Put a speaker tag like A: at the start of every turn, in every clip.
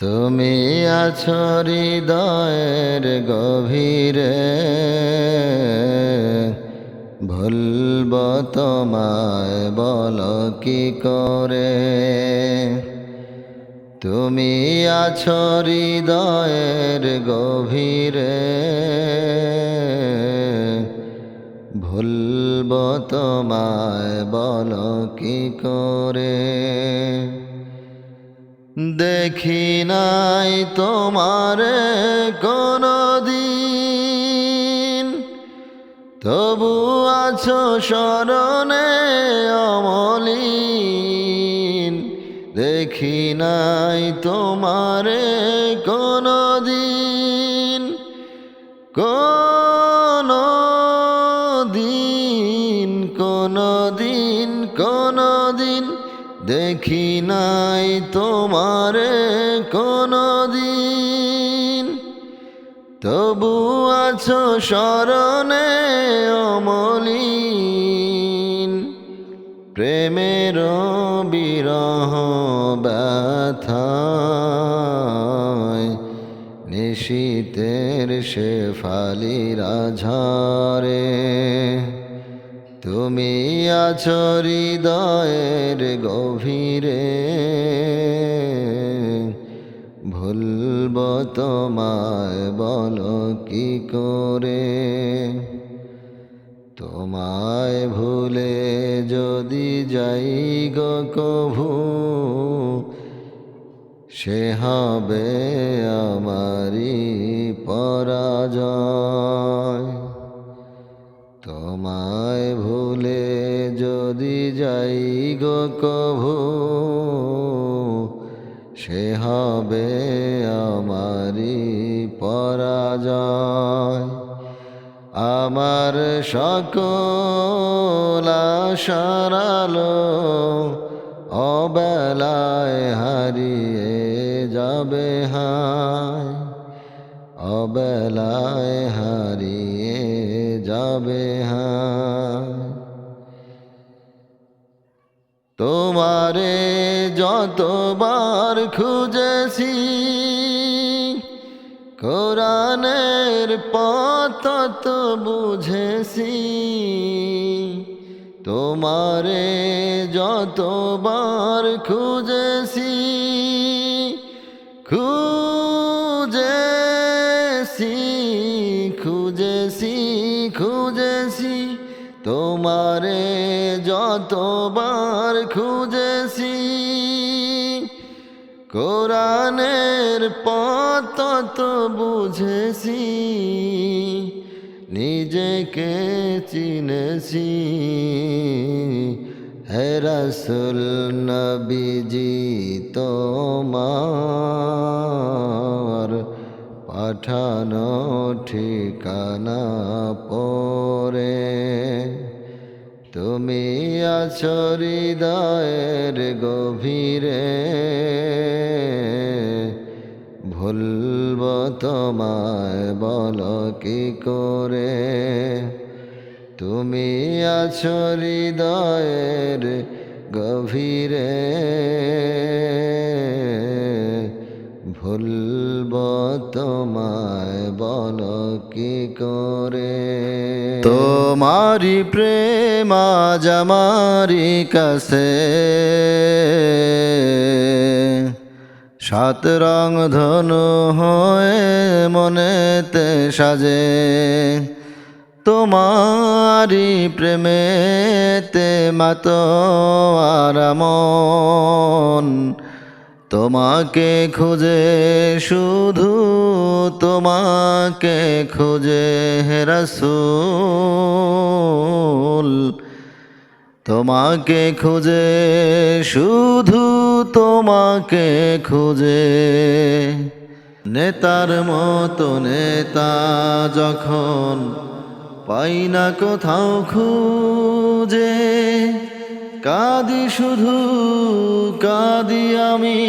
A: তুমি আছো হৃদয়ের গভীরে, ভুলব তোমায় বলো কি করে। তুমি আছো হৃদয়ের গভীরে, ভুলব তোমায় বলো কি করে। দেখি নাই তোমারে কোনদিন, তবু আছো স্মরণে অমলিন। দেখি নাই তোমারে কোনদিন, কোনদিন কোনদিন কোনদিন দেখি নাই তোমারে কোনদিন, তবু আছো স্মরণে অমলিন। প্রেমের বিরহ ব্যথায় নিশীতের শেফালির আঝারে, তুমি আছো হৃদয়ের গভীরে, ভুলব তোমায় বলো কি করে। তোমায় ভুলে যদি যাই গো কভু, সে হবে আমারি পরাজয়। তোমায় ভুলে যদি যাই গো কভু, সে হবে আমারি পরাজয়। আমার সকল আশার আলো অবেলায় হারিয়ে যাবে হায়, অবেলায় হারিয়ে যাবে হায়। তোমারে যতবার খুঁজেছি, কোরআনের পথ তো বুঝেছি। তোমারে যতবার খুঁজেছি, খুঁজেছি খুঁজেছি খুঁজেছি। তোমারে যতবার খুঁজেছি, কোরআনের পথ তো বুঝেছি। নিজেকে চিনেছি, হে রাসূল নবীজি তোমার পাঠানো ঠিকানা পরে। তুমি আছো হৃদয়ের গভীরে, ভুলব তোমায় বলো কি করে। তুমি আছো হৃদয়ের গভীরে, ভুলব তোমায় বলো কি করে। তোমারি প্রেম আজ আমারি কাছে, সাত রং ধনু হয়ে মনেতে সাজে। তোমারি প্রেমেতে মাতোয়ারা মন, তোমাকে খুঁজে শুধু তোমাকে খুঁজে হে রাসূল। তোমাকে খুঁজে শুধু তোমাকে খুঁজে। নেতার মতো নেতা যখন পাই না কোথাও খুঁজে, কাঁদি শুধু কাঁদি আমি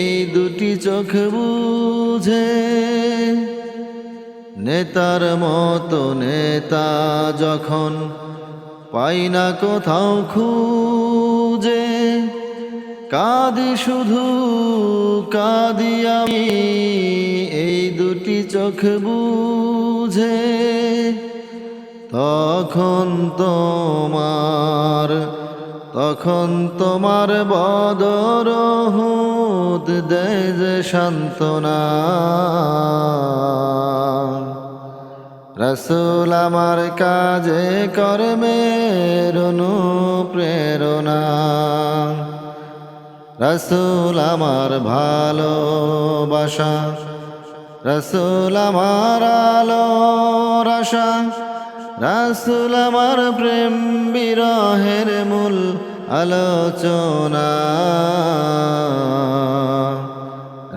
A: এই দুটি চোখ বুঝে। নেতার মতো নেতা যখন পাই না কোথাও খুঁজে, কাঁদি শুধু কাঁদি আমি এই দুটি চোখ বুঝে, তখন তোমার বদরহুদ দেয় যে সান্ত্বনা। রাসূল আমার কাজে কর্মের অনুপ্রেরণা, রাসূল আমার ভালোবাসা, রাসূল আমার আলোর আশা, রাসূল আমার প্রেম বিরহের মূল আলোচনা।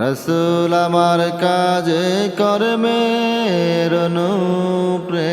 A: রাসূল আমার কাজে কর্মের অনুপ্রেরণা।